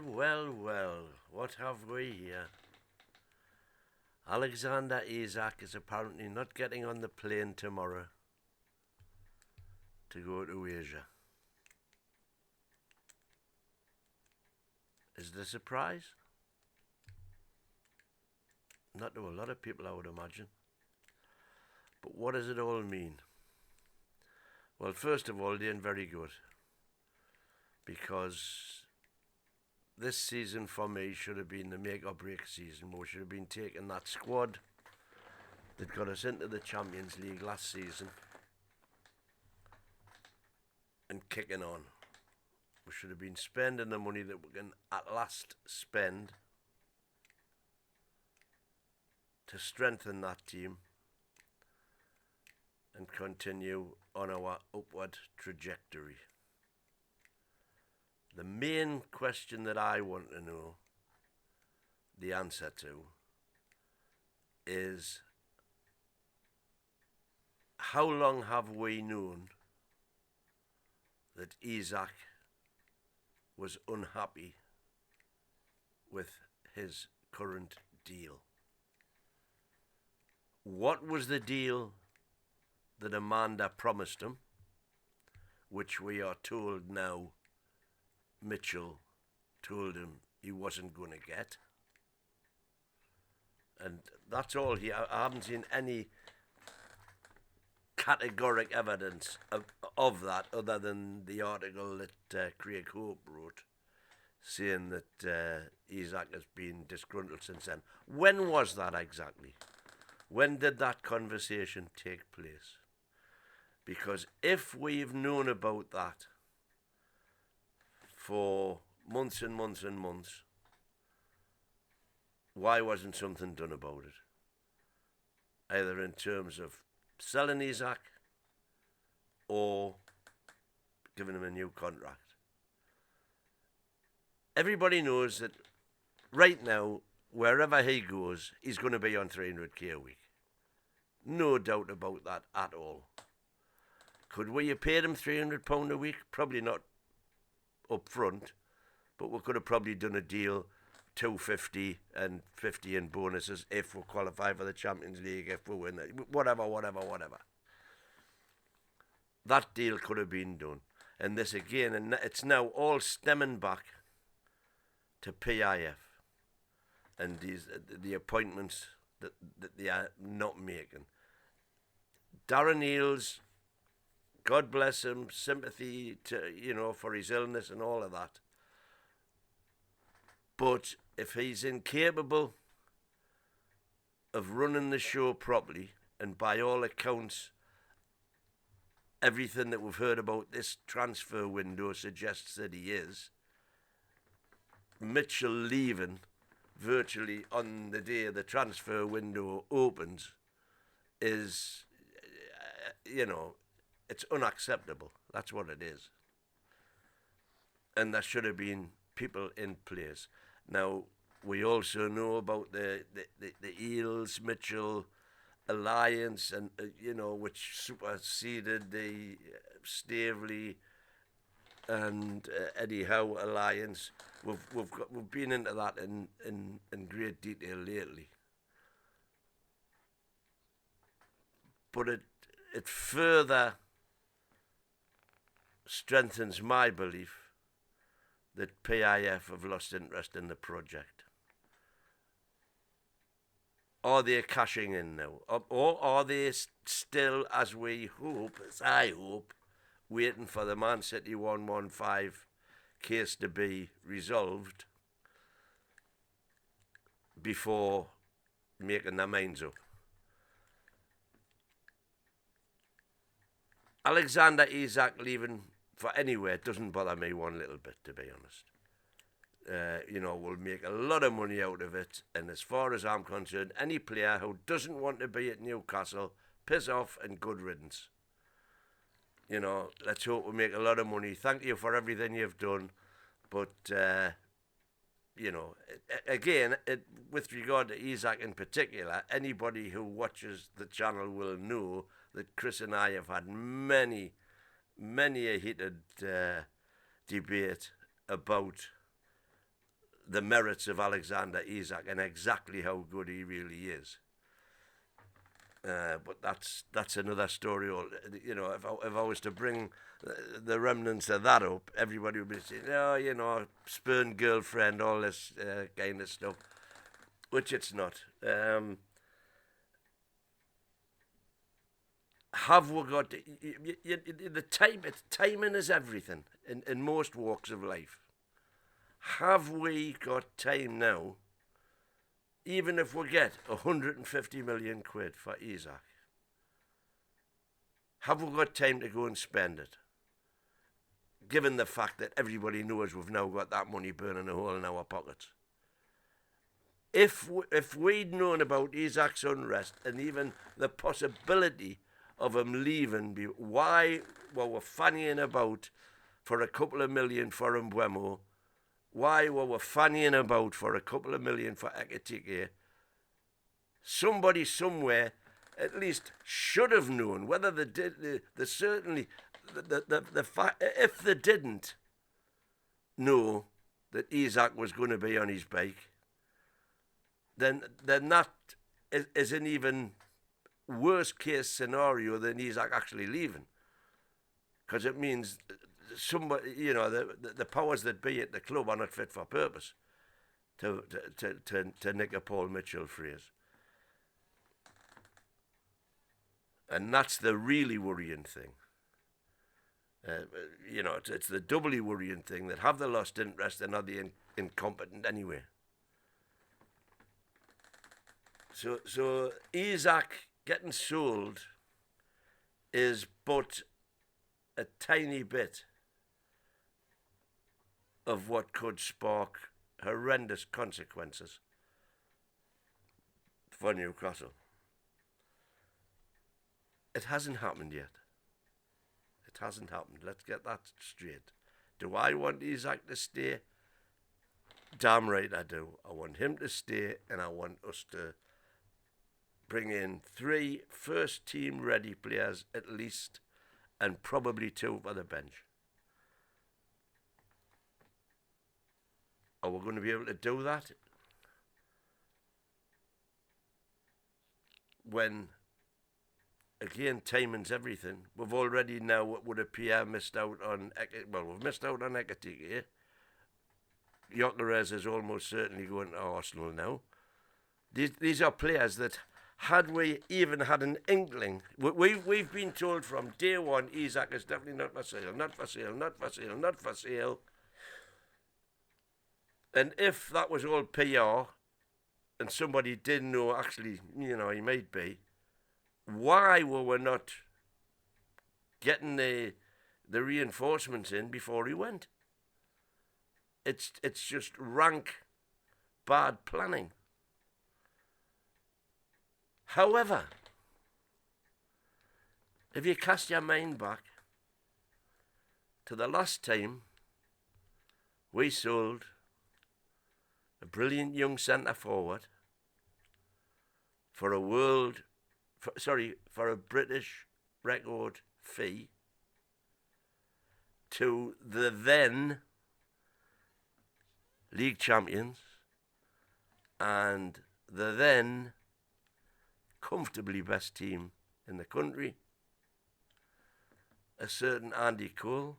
Well, what have we here? Alexander Isak is apparently not getting on the plane tomorrow to go to Asia. Is it a surprise? Not to a lot of people, I would imagine. But what does it all mean? Well, first of all, they're very good. Because this season for me should have been the make or break season. We should have been taking that squad that got us into the Champions League last season and kicking on. We should have been spending the money that we can at last spend to strengthen that team and continue on our upward trajectory. The main question that I want to know the answer to is, how long have we known that Isak was unhappy with his current deal? What was the deal that Amanda promised him, which we are told now Mitchell told him he wasn't going to get? And that's all here. I haven't seen any categoric evidence of that other than the article that Craig Hope wrote saying that Isak has been disgruntled since then. When was that exactly? When did that conversation take place? Because if we've known about that for months and months and months, why wasn't something done about it? Either in terms of selling Isak or giving him a new contract. Everybody knows that right now, wherever he goes, he's going to be on 300k a week. No doubt about that at all. Could we have paid him £300 a week? Probably not up front, but we could have probably done a deal, 250 and 50 in bonuses if we qualify for the Champions League, if we win it, whatever. That deal could have been done. And this again, and it's now all stemming back to PIF and the appointments that they are not making. Darren Eales, God bless him, sympathy to, for his illness and all of that. But if he's incapable of running the show properly, and by all accounts, everything that we've heard about this transfer window suggests that he is, Mitchell leaving virtually on the day the transfer window opens is, it's unacceptable. That's what it is. And there should have been people in place. Now, we also know about the Eales-Mitchell alliance, and which superseded the Staveley and Eddie Howe alliance. We've been into that in great detail lately. But it further strengthens my belief that PIF have lost interest in the project. Are they cashing in now? Or are they still, as I hope, waiting for the Man City 115 case to be resolved before making their minds up? Alexander Isak leaving for anywhere doesn't bother me one little bit, to be honest. We'll make a lot of money out of it, and as far as I'm concerned, any player who doesn't want to be at Newcastle, piss off and good riddance. Let's hope we make a lot of money. Thank you for everything you've done, but again, with regard to Isak in particular, anybody who watches the channel will know that Chris and I have had many a heated debate about the merits of Alexander Isak and exactly how good he really is. But that's another story. You know, if I was to bring the remnants of that up, everybody would be saying, "Oh, you know, spurned girlfriend, all this kind of stuff," which it's not. Have we got the time? Timing is everything in most walks of life. Have we got time now? Even if we get 150 million quid for Isak, have we got time to go and spend it? Given the fact that everybody knows we've now got that money burning a hole in our pockets. If we'd known about Isak's unrest and even the possibility of him leaving, why were we fannying about for a couple of million for Mbeumo? Why were we fannying about for a couple of million for Ekitike? Somebody somewhere at least should have known. Whether they did, they certainly, the fact, if they didn't know that Isak was going to be on his bike, then that is an even worse case scenario than Isak actually leaving, because it means somebody, you know, the powers that be at the club are not fit for purpose to nick a Paul Mitchell phrase. And that's the really worrying thing. You know, it's the doubly worrying thing that have they lost interest and are they incompetent anyway. So Isak getting sold is but a tiny bit of what could spark horrendous consequences for Newcastle. It hasn't happened yet. It hasn't happened. Let's get that straight. Do I want Isak to stay? Damn right I do. I want him to stay, and I want us to bring in 3 first-team ready players at least, and probably 2 for the bench. Are we going to be able to do that when, again, timing's everything? We've already now, what would appear, missed out on, well, we've missed out on Ekitike. Gyökeres is almost certainly going to Arsenal now. These are players that, had we even had an inkling, we've been told from day one, Isak is definitely not for sale, not for sale, not for sale, not for sale. And if that was all PR and somebody didn't know actually, you know, he might be, why were we not getting the reinforcements in before he went? It's just rank bad planning. However, if you cast your mind back to the last time we sold a brilliant young centre forward for a British record fee to the then league champions and the then comfortably best team in the country, a certain Andy Cole,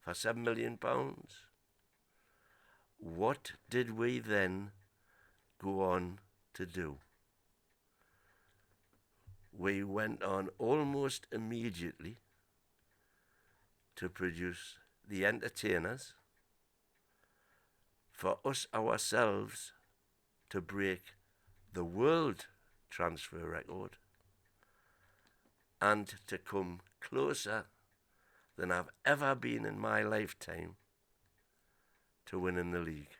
for £7 million. What did we then go on to do? We went on almost immediately to produce the entertainers, for us ourselves to break the world transfer record, and to come closer than I've ever been in my lifetime to winning the league.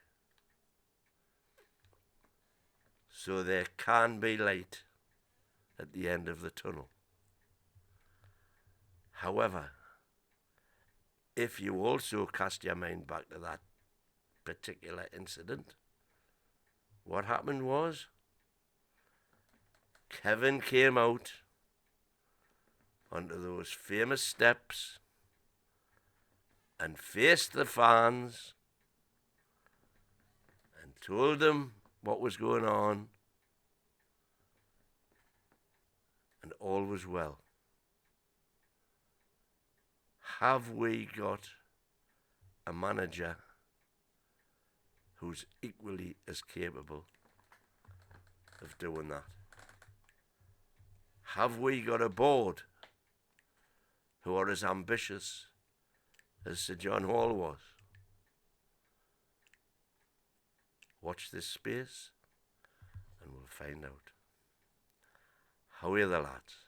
So there can be light at the end of the tunnel. However, if you also cast your mind back to that particular incident, what happened was Kevin came out onto those famous steps and faced the fans told them what was going on, and all was well. Have we got a manager who's equally as capable of doing that? Have we got a board who are as ambitious as Sir John Hall was? Watch this space and we'll find out. How are the lads?